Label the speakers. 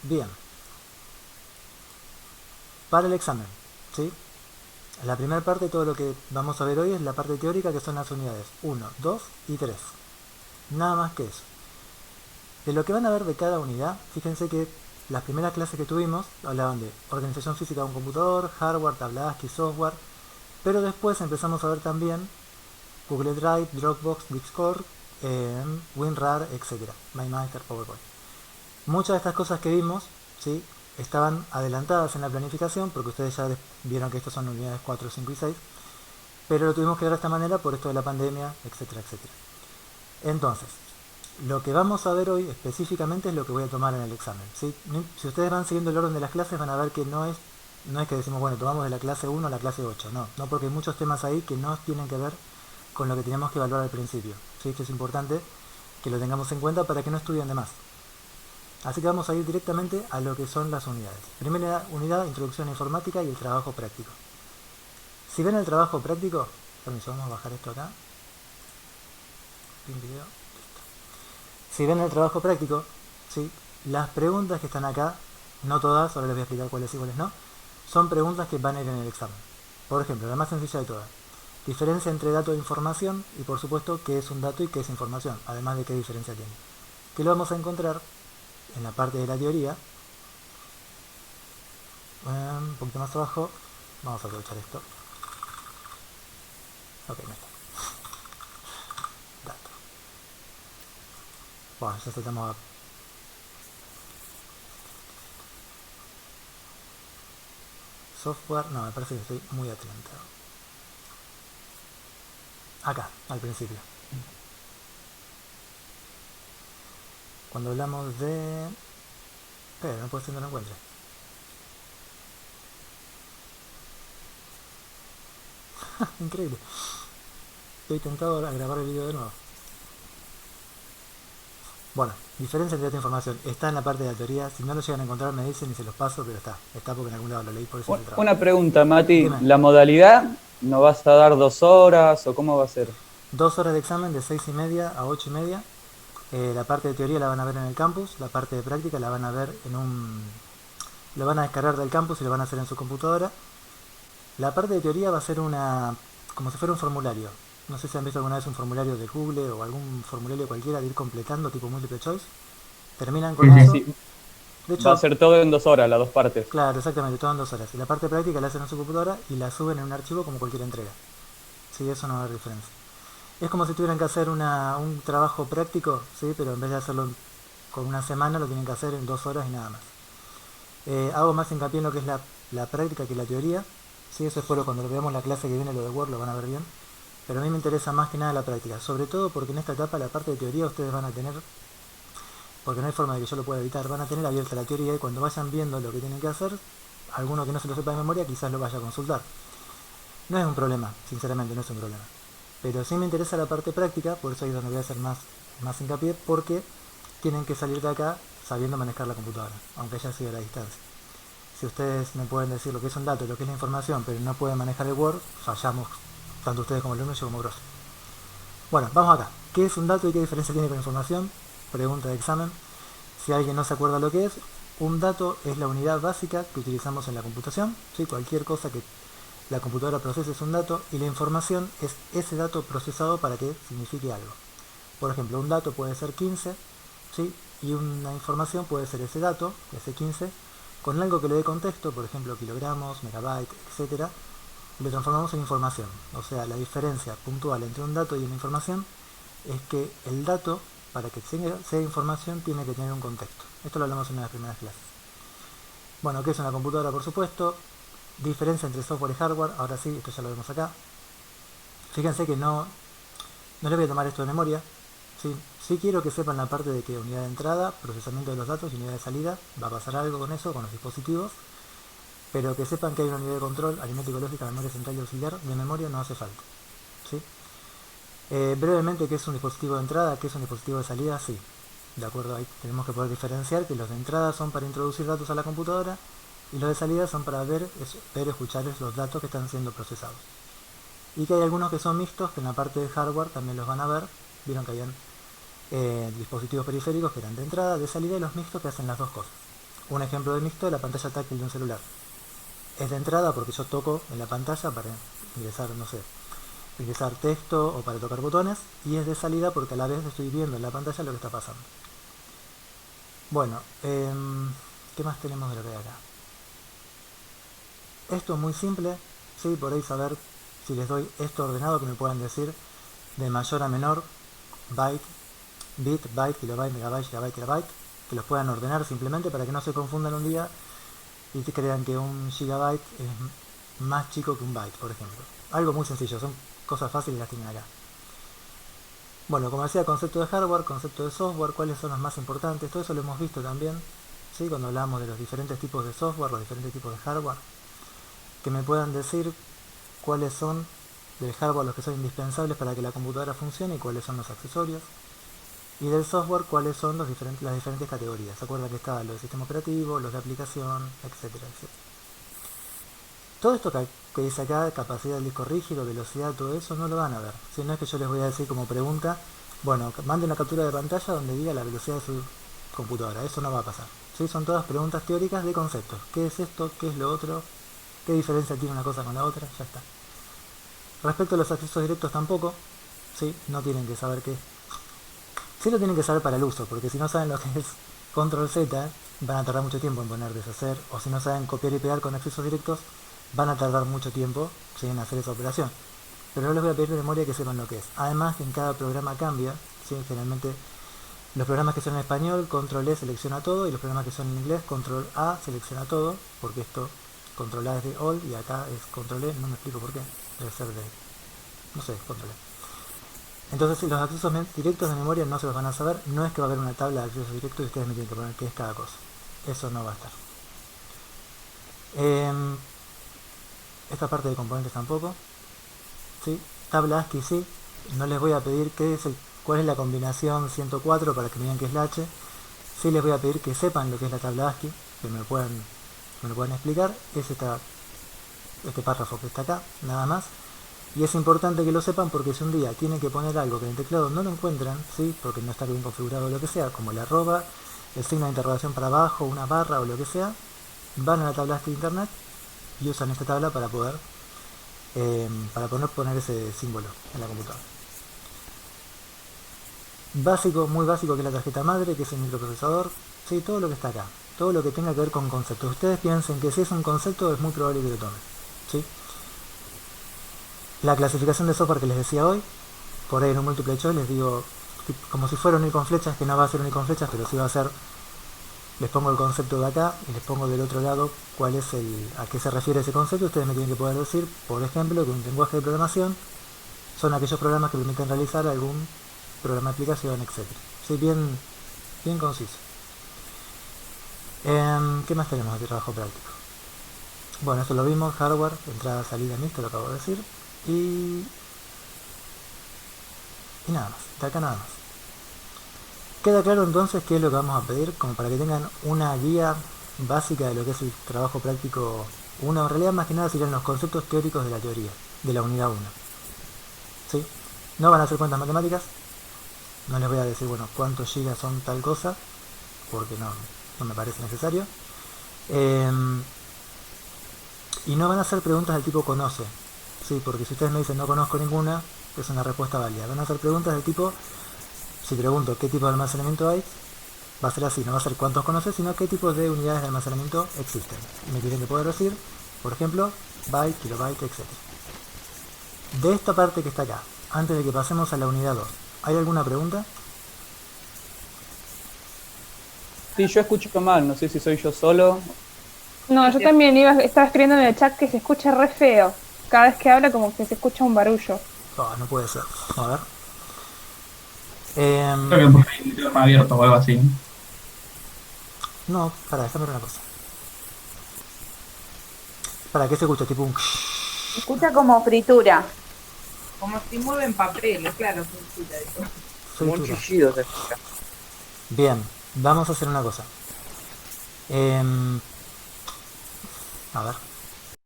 Speaker 1: Bien, para el examen, ¿sí? La primera parte, todo lo que vamos a ver hoy es la parte teórica, que son las unidades 1, 2 y 3. Nada más que eso. De lo que van a ver de cada unidad, fíjense que las primeras clases que tuvimos hablaban de organización física de un computador, hardware, tabla ASCII, software, pero después empezamos a ver también Google Drive, Dropbox, Discord, WinRAR, etc. MyMaster, PowerPoint. Muchas de estas cosas que vimos, ¿sí?, estaban adelantadas en la planificación, porque ustedes ya vieron que estas son unidades 4, 5 y 6, pero lo tuvimos que ver de esta manera por esto de la pandemia, etcétera, etcétera. Entonces, lo que vamos a ver hoy específicamente es lo que voy a tomar en el examen, ¿sí? Si ustedes van siguiendo el orden de las clases van a ver que no es que decimos, bueno, tomamos de la clase 1 a la clase 8, no, porque hay muchos temas ahí que no tienen que ver con lo que teníamos que evaluar al principio, ¿sí? Esto es importante que lo tengamos en cuenta para que no estudien de más. Así que vamos a ir directamente a lo que son las unidades. Primera unidad, introducción a informática y el trabajo práctico. Si ven el trabajo práctico, permiso, vamos a bajar esto acá. Video. Si ven el trabajo práctico, ¿sí?, las preguntas que están acá, no todas, ahora les voy a explicar cuáles y cuáles no, son preguntas que van a ir en el examen. Por ejemplo, la más sencilla de todas. Diferencia entre dato e información y, por supuesto, qué es un dato y qué es información, además de qué diferencia tiene. Que lo vamos a encontrar en la parte de la teoría. Un poquito más abajo. Vamos a aprovechar esto. Ok, no está. Dato. Bueno, ya saltamos a... Software. No, me parece que estoy muy adelantado. Acá, al principio. Cuando hablamos de... Pero no puedo ser que no lo encuentre. Increíble. Estoy tentado a grabar el video de nuevo. Bueno, diferencia entre dato e información. Está en la parte de la teoría. Si no lo llegan a encontrar me dicen y se los paso, pero está. Está porque en algún lado lo leí, por eso es el trabajo.
Speaker 2: Una pregunta, Mati.
Speaker 1: Dime.
Speaker 2: ¿La modalidad no vas a dar 2 horas o cómo va a ser?
Speaker 1: 2 horas de examen de 6:30 a 8:30. La parte de teoría la van a ver en el campus. La parte de práctica la van a ver en un... Lo van a descargar del campus y lo van a hacer en su computadora. La parte de teoría va a ser una... como si fuera un formulario. No sé si han visto alguna vez un formulario de Google o algún formulario cualquiera de ir completando, tipo multiple choice. Terminan con
Speaker 2: Sí, sí,
Speaker 1: eso.
Speaker 2: sí.
Speaker 1: De
Speaker 2: Va a
Speaker 1: hecho,
Speaker 2: ser todo en 2 horas, las dos partes.
Speaker 1: claro, exactamente, toman 2 horas. Y la parte práctica la hacen en su computadora y la suben en un archivo como cualquier entrega. Sí, eso no va a haber diferencia. Es como si tuvieran que hacer un trabajo práctico, ¿sí?, pero en vez de hacerlo con una semana lo tienen que hacer en 2 horas y nada más. Hago más hincapié en lo que es la práctica que la teoría. Sí, eso espero cuando veamos la clase que viene, lo de Word, lo van a ver bien. Pero a mí me interesa más que nada la práctica, sobre todo porque en esta etapa la parte de teoría ustedes van a tener, porque no hay forma de que yo lo pueda evitar, van a tener abierta la teoría y cuando vayan viendo lo que tienen que hacer, alguno que no se lo sepa de memoria quizás lo vaya a consultar. No es un problema, sinceramente no es un problema. Pero sí me interesa la parte práctica, por eso ahí es donde voy a hacer más hincapié, porque tienen que salir de acá sabiendo manejar la computadora, aunque haya sido a la distancia. Si ustedes me pueden decir lo que es un dato y lo que es la información, pero no pueden manejar el Word, fallamos tanto ustedes como el alumno y yo como grosso. Bueno, vamos acá. ¿Qué es un dato y qué diferencia tiene con información? Pregunta de examen. Si alguien no se acuerda lo que es, un dato es la unidad básica que utilizamos en la computación. ¿Sí? Cualquier cosa que la computadora procese es un dato y la información es ese dato procesado para que signifique algo. Por ejemplo, un dato puede ser 15, ¿sí?, y una información puede ser ese dato, ese 15, con algo que le dé contexto, por ejemplo kilogramos, megabytes, etcétera, y lo transformamos en información. O sea, la diferencia puntual entre un dato y una información es que el dato, para que sea información, tiene que tener un contexto. Esto lo hablamos en una de las primeras clases. Bueno, ¿qué es una computadora? Por supuesto. Diferencia entre software y hardware. Ahora sí, esto ya lo vemos acá. Fíjense que no les voy a tomar esto de memoria. Sí quiero que sepan la parte de que unidad de entrada, procesamiento de los datos y unidad de salida. Va a pasar algo con eso, con los dispositivos. Pero que sepan que hay una unidad de control, aritmético, lógica, memoria central y auxiliar. De memoria no hace falta. ¿Sí? Brevemente, ¿qué es un dispositivo de entrada? ¿Qué es un dispositivo de salida? Sí. De acuerdo, ahí tenemos que poder diferenciar que los de entrada son para introducir datos a la computadora y los de salida son para ver, escuchar los datos que están siendo procesados. Y que hay algunos que son mixtos, que en la parte de hardware también los van a ver. Vieron que habían dispositivos periféricos que eran de entrada, de salida, y los mixtos que hacen las dos cosas. un ejemplo de mixto es la pantalla táctil de un celular. Es de entrada porque yo toco en la pantalla para ingresar, no sé, ingresar texto o para tocar botones, y es de salida porque a la vez estoy viendo en la pantalla lo que está pasando. Bueno, ¿qué más tenemos de lo que hay acá? Esto es muy simple, ¿sí? Podéis saber si les doy esto ordenado que me puedan decir de mayor a menor, bit, byte, kilobyte, megabyte, gigabyte, terabyte, que los puedan ordenar simplemente para que no se confundan un día y te crean que un gigabyte es más chico que un byte, por ejemplo. Algo muy sencillo, son cosas fáciles, las tienen acá. Bueno, como decía, concepto de hardware, concepto de software, cuáles son los más importantes, todo eso lo hemos visto también, ¿sí? Cuando hablamos de los diferentes tipos de software, los diferentes tipos de hardware, que me puedan decir cuáles son del hardware los que son indispensables para que la computadora funcione y cuáles son los accesorios, y del software cuáles son las diferentes categorías. ¿Se acuerdan que estaban los de sistema operativo, los de aplicación, etcétera, etcétera? Todo esto que dice acá, capacidad del disco rígido, velocidad, todo eso, no lo van a ver. Si no es que yo les voy a decir como pregunta, bueno, mande una captura de pantalla donde diga la velocidad de su computadora. Eso no va a pasar. ¿Sí? Son todas preguntas teóricas de conceptos. ¿Qué es esto? ¿Qué es lo otro? ¿Qué diferencia tiene una cosa con la otra? Ya está. Respecto a los accesos directos tampoco, ¿sí? No tienen que saber qué. Sí lo tienen que saber para el uso, porque si no saben lo que es control Z, van a tardar mucho tiempo en poner deshacer, o si no saben copiar y pegar con accesos directos, van a tardar mucho tiempo, ¿sí? En hacer esa operación. Pero no les voy a pedir de memoria que sepan lo que es. Además que en cada programa cambia, ¿sí? Generalmente los programas que son en español, control E selecciona todo, y los programas que son en inglés, control A selecciona todo, porque esto, control A es de all, y acá es control E, no me explico por qué, debe ser de, no sé, control E. Entonces los accesos directos de memoria no se los van a saber, no es que va a haber una tabla de accesos directos y ustedes me tienen que poner qué es cada cosa. Eso no va a estar. Esta parte de componentes tampoco. ¿Sí? Tabla ASCII sí. No les voy a pedir cuál es la combinación 104 para que me digan qué es la H. Sí les voy a pedir que sepan lo que es la tabla ASCII, que me lo puedan explicar. Es este párrafo que está acá, nada más. Y es importante que lo sepan porque si un día tienen que poner algo que en el teclado no lo encuentran, ¿sí? Porque no está bien configurado o lo que sea, como el arroba, el signo de interrogación para abajo, una barra o lo que sea, van a la tabla de internet y usan esta tabla para poder poner ese símbolo en la computadora. Básico, muy básico, que es la tarjeta madre, que es el microprocesador, ¿sí? Todo lo que está acá, todo lo que tenga que ver con conceptos. Ustedes piensen que si es un concepto es muy probable que lo tomen, ¿sí? La clasificación de software que les decía hoy, por ahí en un multiple choice les digo, como si fuera un i con flechas, que no va a ser un i con flechas, pero sí va a ser, les pongo el concepto de acá y les pongo del otro lado a qué se refiere ese concepto. Ustedes me tienen que poder decir, por ejemplo, que un lenguaje de programación son aquellos programas que permiten realizar algún programa de aplicación, etc. Sí, bien conciso. ¿Qué más tenemos de trabajo práctico? Bueno, eso lo vimos, hardware, entrada, salida, mixto, lo acabo de decir. Y nada más, de acá nada más. Queda claro entonces qué es lo que vamos a pedir, como para que tengan una guía básica de lo que es el trabajo práctico 1. En realidad más que nada serían los conceptos teóricos de la teoría, de la unidad 1. ¿Sí? No van a hacer cuentas matemáticas, no les voy a decir, bueno, cuántos gigas son tal cosa, porque no me parece necesario. Y no van a hacer preguntas del tipo conoce, ¿sí? Porque si ustedes me dicen no conozco ninguna, es una respuesta válida. Van a hacer preguntas del tipo, si pregunto qué tipo de almacenamiento hay, va a ser así, no va a ser cuántos conoces, sino qué tipos de unidades de almacenamiento existen. Y me tienen que poder decir, por ejemplo, byte, kilobyte, etc. De esta parte que está acá, antes de que pasemos a la unidad 2, ¿hay alguna pregunta?
Speaker 2: Sí, yo escucho mal, no sé si soy yo solo.
Speaker 3: No, yo también estaba escribiendo en el chat que se escucha re feo. Cada vez que habla como que se escucha un barullo.
Speaker 1: No puede ser. A ver.
Speaker 4: Creo que porque hay un idioma abierto o algo así.
Speaker 1: No, déjame ver una cosa. ¿Para qué se escucha? Tipo un...
Speaker 5: Se escucha como fritura.
Speaker 6: Como si mueven papeles, claro, se escucha eso.
Speaker 2: Como un chillido se escucha.
Speaker 1: Bien, vamos a hacer una cosa. A ver.